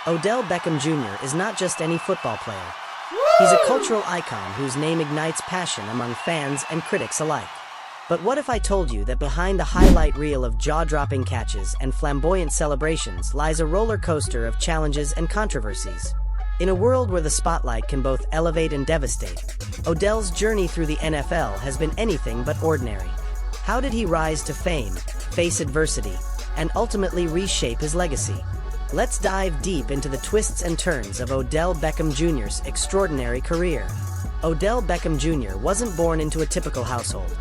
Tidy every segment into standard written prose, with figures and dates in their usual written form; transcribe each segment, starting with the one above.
Odell Beckham Jr. is not just any football player. He's a cultural icon whose name ignites passion among fans and critics alike. But what if I told you that behind the highlight reel of jaw-dropping catches and flamboyant celebrations lies a roller coaster of challenges and controversies? In a world where the spotlight can both elevate and devastate, Odell's journey through the NFL has been anything but ordinary. How did he rise to fame, face adversity, and ultimately reshape his legacy? Let's dive deep into the twists and turns of Odell Beckham Jr.'s extraordinary career. Odell Beckham Jr. wasn't born into a typical household.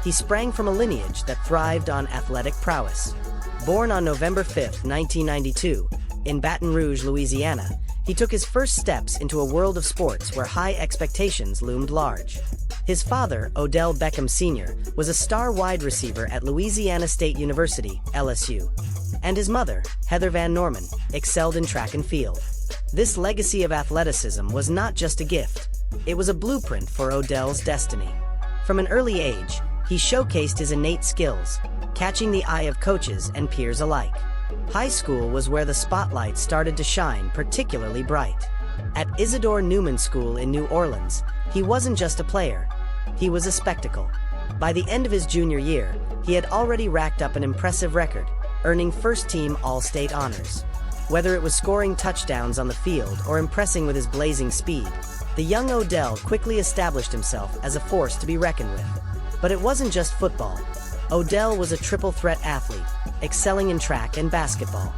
He sprang from a lineage that thrived on athletic prowess. Born on November 5, 1992, in Baton Rouge, Louisiana, he took his first steps into a world of sports where high expectations loomed large. His father, Odell Beckham Sr., was a star wide receiver at Louisiana State University, LSU. And his mother, Heather Van Norman, excelled in track and field. This legacy of athleticism was not just a gift, it was a blueprint for Odell's destiny. From an early age, he showcased his innate skills, catching the eye of coaches and peers alike. High school was where the spotlight started to shine particularly bright. At Isidore Newman School in New Orleans, he wasn't just a player, he was a spectacle. By the end of his junior year, he had already racked up an impressive record, earning first-team All-State honors. Whether it was scoring touchdowns on the field or impressing with his blazing speed, the young Odell quickly established himself as a force to be reckoned with. But it wasn't just football. Odell was a triple-threat athlete, excelling in track and basketball.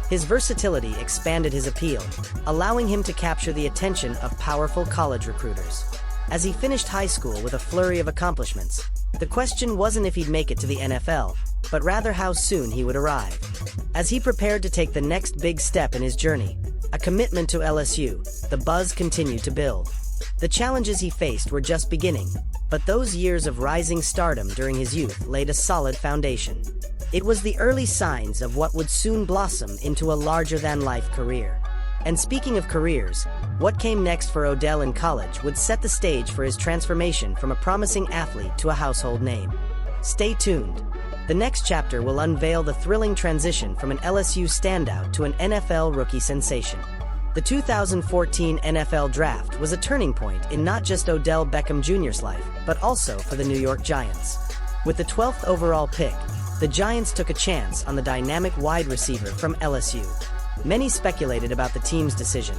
His versatility expanded his appeal, allowing him to capture the attention of powerful college recruiters. As he finished high school with a flurry of accomplishments, the question wasn't if he'd make it to the NFL, but rather how soon he would arrive. As he prepared to take the next big step in his journey, a commitment to LSU, the buzz continued to build. The challenges he faced were just beginning, but those years of rising stardom during his youth laid a solid foundation. It was the early signs of what would soon blossom into a larger-than-life career. And speaking of careers, what came next for Odell in college would set the stage for his transformation from a promising athlete to a household name. Stay tuned. The next chapter will unveil the thrilling transition from an LSU standout to an NFL rookie sensation. The 2014 NFL Draft was a turning point in not just Odell Beckham Jr.'s life, but also for the New York Giants. With the 12th overall pick, the Giants took a chance on the dynamic wide receiver from LSU. Many speculated about the team's decision.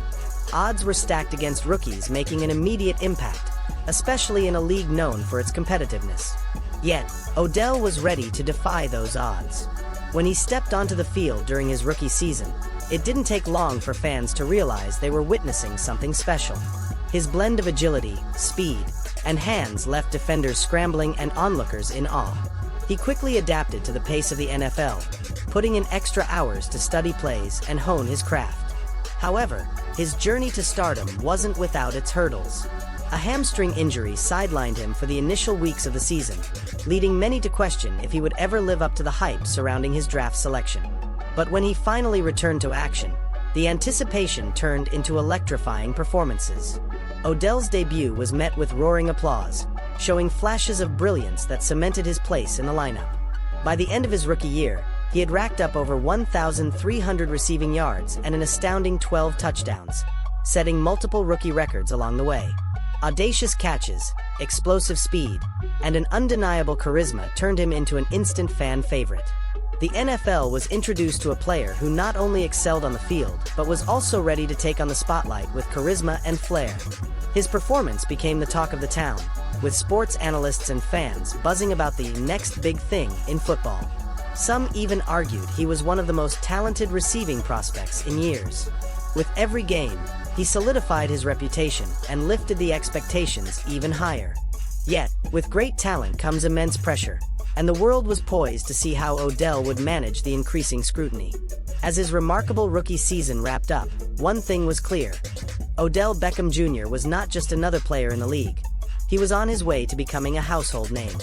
Odds were stacked against rookies making an immediate impact, especially in a league known for its competitiveness. Yet, Odell was ready to defy those odds. When he stepped onto the field during his rookie season, it didn't take long for fans to realize they were witnessing something special. His blend of agility, speed, and hands left defenders scrambling and onlookers in awe. He quickly adapted to the pace of the NFL, putting in extra hours to study plays and hone his craft. However, his journey to stardom wasn't without its hurdles. A hamstring injury sidelined him for the initial weeks of the season, leading many to question if he would ever live up to the hype surrounding his draft selection. But when he finally returned to action, the anticipation turned into electrifying performances. Odell's debut was met with roaring applause, showing flashes of brilliance that cemented his place in the lineup. By the end of his rookie year, he had racked up over 1,300 receiving yards and an astounding 12 touchdowns, setting multiple rookie records along the way. Audacious catches, explosive speed, and an undeniable charisma turned him into an instant fan favorite. The NFL was introduced to a player who not only excelled on the field, but was also ready to take on the spotlight with charisma and flair. His performance became the talk of the town, with sports analysts and fans buzzing about the next big thing in football. Some even argued he was one of the most talented receiving prospects in years. With every game, he solidified his reputation and lifted the expectations even higher. Yet, with great talent comes immense pressure, and the world was poised to see how Odell would manage the increasing scrutiny. As his remarkable rookie season wrapped up, one thing was clear. Odell Beckham Jr. was not just another player in the league. He was on his way to becoming a household name.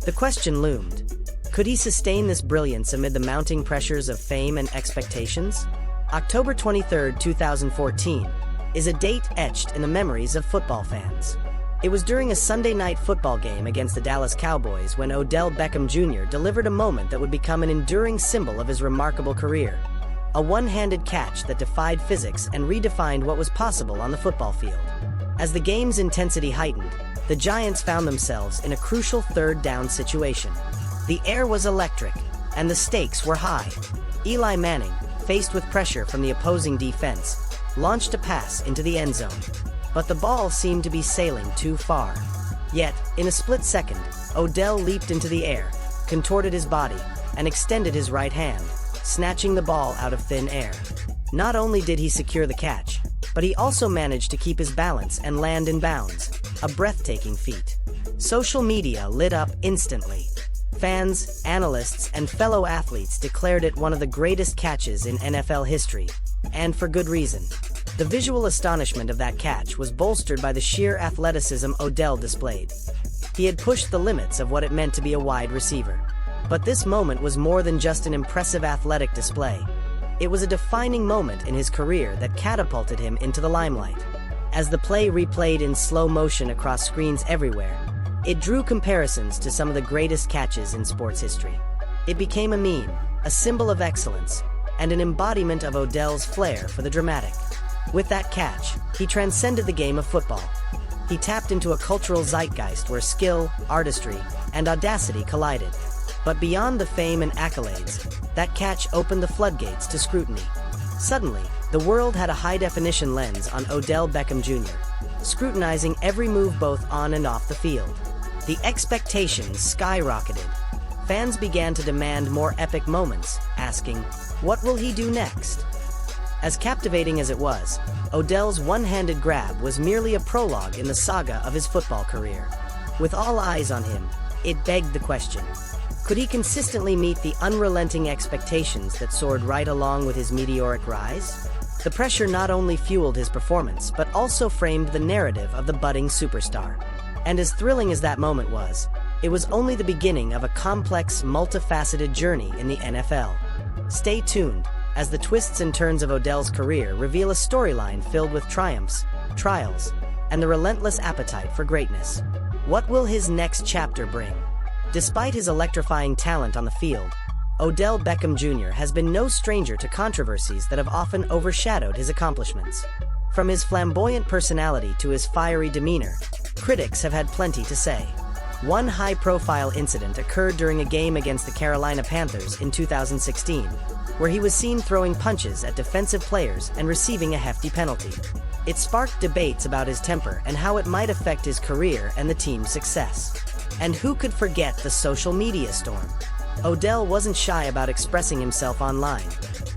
The question loomed. Could he sustain this brilliance amid the mounting pressures of fame and expectations? October 23, 2014, is a date etched in the memories of football fans. It was during a Sunday night football game against the Dallas Cowboys when Odell Beckham Jr. delivered a moment that would become an enduring symbol of his remarkable career. a one-handed catch that defied physics and redefined what was possible on the football field. As the game's intensity heightened, the Giants found themselves in a crucial third down situation. The air was electric, and the stakes were high. Eli Manning, faced with pressure from the opposing defense, launched a pass into the end zone. But the ball seemed to be sailing too far. Yet, in a split second, Odell leaped into the air, contorted his body, and extended his right hand, snatching the ball out of thin air. Not only did he secure the catch, but he also managed to keep his balance and land in bounds, a breathtaking feat. Social media lit up instantly. Fans, analysts, and fellow athletes declared it one of the greatest catches in NFL history, and for good reason. The visual astonishment of that catch was bolstered by the sheer athleticism Odell displayed. He had pushed the limits of what it meant to be a wide receiver. But this moment was more than just an impressive athletic display. It was a defining moment in his career that catapulted him into the limelight. As the play replayed in slow motion across screens everywhere, it drew comparisons to some of the greatest catches in sports history. It became a meme, a symbol of excellence, and an embodiment of Odell's flair for the dramatic. With that catch, he transcended the game of football. He tapped into a cultural zeitgeist where skill, artistry, and audacity collided. But beyond the fame and accolades, that catch opened the floodgates to scrutiny. Suddenly, the world had a high-definition lens on Odell Beckham Jr., scrutinizing every move both on and off the field. The expectations skyrocketed. Fans began to demand more epic moments, asking, "What will he do next?" As captivating as it was, Odell's one-handed grab was merely a prologue in the saga of his football career. With all eyes on him, it begged the question: could he consistently meet the unrelenting expectations that soared right along with his meteoric rise? The pressure not only fueled his performance, but also framed the narrative of the budding superstar. And as thrilling as that moment was, it was only the beginning of a complex, multifaceted journey in the NFL. Stay tuned, as the twists and turns of Odell's career reveal a storyline filled with triumphs, trials, and the relentless appetite for greatness. What will his next chapter bring? Despite his electrifying talent on the field, Odell Beckham Jr. has been no stranger to controversies that have often overshadowed his accomplishments. From his flamboyant personality to his fiery demeanor, critics have had plenty to say. One high-profile incident occurred during a game against the Carolina Panthers in 2016, where he was seen throwing punches at defensive players and receiving a hefty penalty. It sparked debates about his temper and how it might affect his career and the team's success. And who could forget the social media storm? Odell wasn't shy about expressing himself online,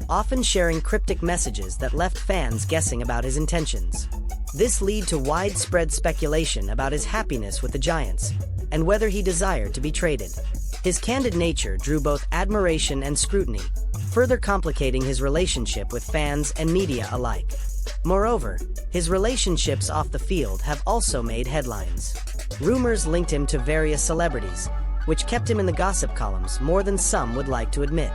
often sharing cryptic messages that left fans guessing about his intentions. This led to widespread speculation about his happiness with the Giants, and whether he desired to be traded. His candid nature drew both admiration and scrutiny, further complicating his relationship with fans and media alike. Moreover, his relationships off the field have also made headlines. Rumors linked him to various celebrities, which kept him in the gossip columns more than some would like to admit.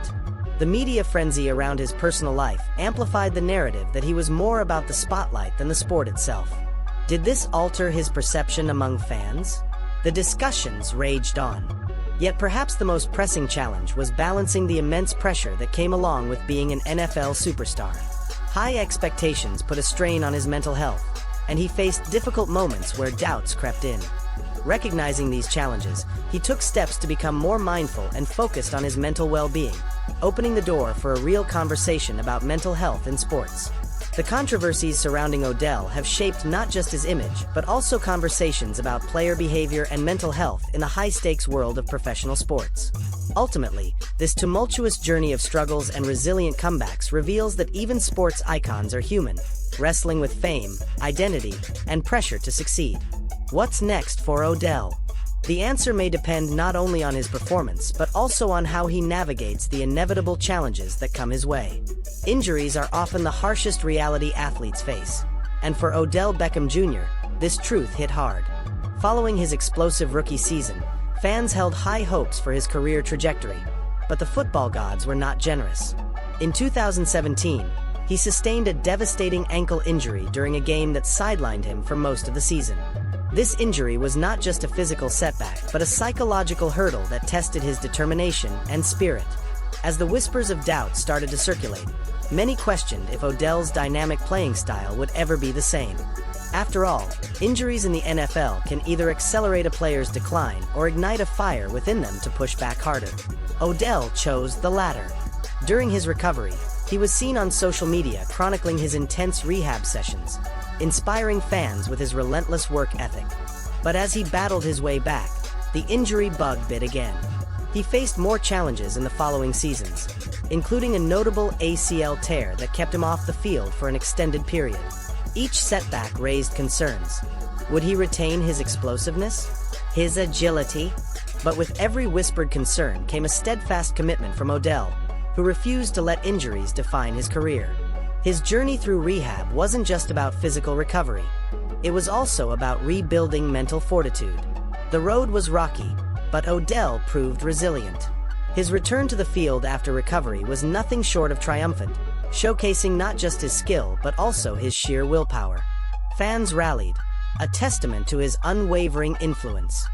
The media frenzy around his personal life amplified the narrative that he was more about the spotlight than the sport itself. Did this alter his perception among fans? The discussions raged on. Yet perhaps the most pressing challenge was balancing the immense pressure that came along with being an NFL superstar. High expectations put a strain on his mental health, and he faced difficult moments where doubts crept in. Recognizing these challenges, he took steps to become more mindful and focused on his mental well-being, opening the door for a real conversation about mental health in sports. The controversies surrounding Odell have shaped not just his image, but also conversations about player behavior and mental health in the high-stakes world of professional sports. Ultimately, this tumultuous journey of struggles and resilient comebacks reveals that even sports icons are human, wrestling with fame, identity, and pressure to succeed. What's next for Odell? The answer may depend not only on his performance, but also on how he navigates the inevitable challenges that come his way. Injuries are often the harshest reality athletes face, and for Odell Beckham Jr., this truth hit hard. Following his explosive rookie season, fans held high hopes for his career trajectory, but the football gods were not generous. In 2017, he sustained a devastating ankle injury during a game that sidelined him for most of the season. This injury was not just a physical setback, but a psychological hurdle that tested his determination and spirit. As the whispers of doubt started to circulate, Many questioned if Odell's dynamic playing style would ever be the same. After all, injuries in the NFL can either accelerate a player's decline or ignite a fire within them to push back harder. Odell chose the latter. During his recovery, he was seen on social media chronicling his intense rehab sessions, inspiring fans with his relentless work ethic. But as he battled his way back, the injury bug bit again. He faced more challenges in the following seasons, including a notable ACL tear that kept him off the field for an extended period. Each setback raised concerns. Would he retain his explosiveness? His agility? But with every whispered concern came a steadfast commitment from Odell, who refused to let injuries define his career. His journey through rehab wasn't just about physical recovery. It was also about rebuilding mental fortitude. The road was rocky, but Odell proved resilient. His return to the field after recovery was nothing short of triumphant, showcasing not just his skill but also his sheer willpower. Fans rallied, a testament to his unwavering influence.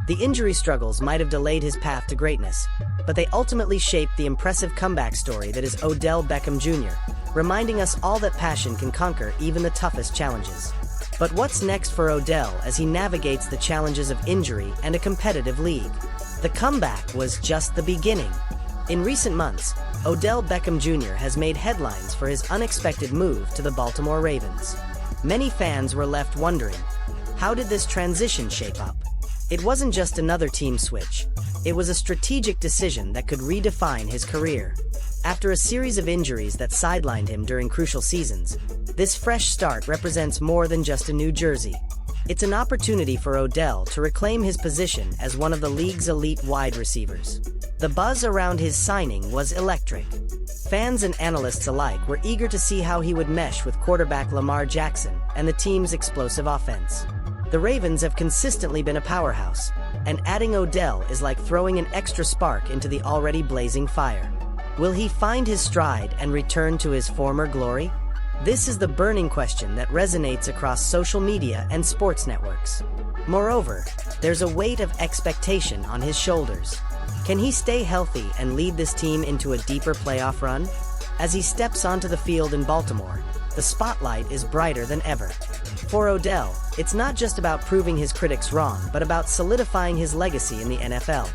The injury struggles might have delayed his path to greatness, but they ultimately shaped the impressive comeback story that is Odell Beckham Jr., reminding us all that passion can conquer even the toughest challenges. But what's next for Odell as he navigates the challenges of injury and a competitive league? The comeback was just the beginning. In recent months, Odell Beckham Jr. has made headlines for his unexpected move to the Baltimore Ravens. Many fans were left wondering, how did this transition shape up? It wasn't just another team switch. It was a strategic decision that could redefine his career. After a series of injuries that sidelined him during crucial seasons, this fresh start represents more than just a new jersey. It's an opportunity for Odell to reclaim his position as one of the league's elite wide receivers. The buzz around his signing was electric. Fans and analysts alike were eager to see how he would mesh with quarterback Lamar Jackson and the team's explosive offense. The Ravens have consistently been a powerhouse, and adding Odell is like throwing an extra spark into the already blazing fire. Will he find his stride and return to his former glory? This is the burning question that resonates across social media and sports networks. Moreover, there's a weight of expectation on his shoulders. Can he stay healthy and lead this team into a deeper playoff run? As he steps onto the field in Baltimore, the spotlight is brighter than ever. For Odell, it's not just about proving his critics wrong, but about solidifying his legacy in the NFL.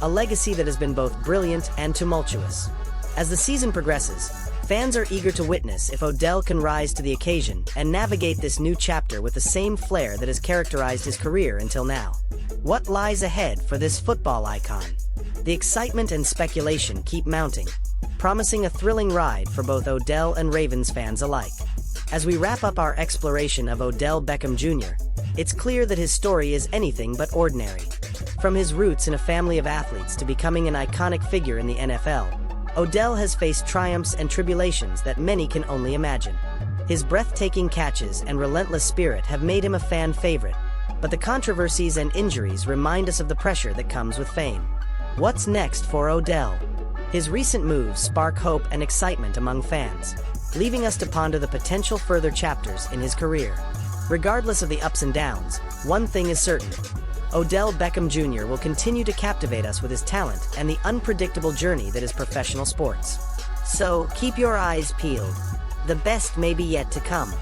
A legacy that has been both brilliant and tumultuous. As the season progresses, fans are eager to witness if Odell can rise to the occasion and navigate this new chapter with the same flair that has characterized his career until now. What lies ahead for this football icon? The excitement and speculation keep mounting, promising a thrilling ride for both Odell and Ravens fans alike. As we wrap up our exploration of Odell Beckham Jr., it's clear that his story is anything but ordinary. From his roots in a family of athletes to becoming an iconic figure in the NFL, Odell has faced triumphs and tribulations that many can only imagine. His breathtaking catches and relentless spirit have made him a fan favorite, but the controversies and injuries remind us of the pressure that comes with fame. What's next for Odell? His recent moves spark hope and excitement among fans, leaving us to ponder the potential further chapters in his career. Regardless of the ups and downs, one thing is certain: Odell Beckham Jr. will continue to captivate us with his talent and the unpredictable journey that is professional sports. So, keep your eyes peeled. The best may be yet to come.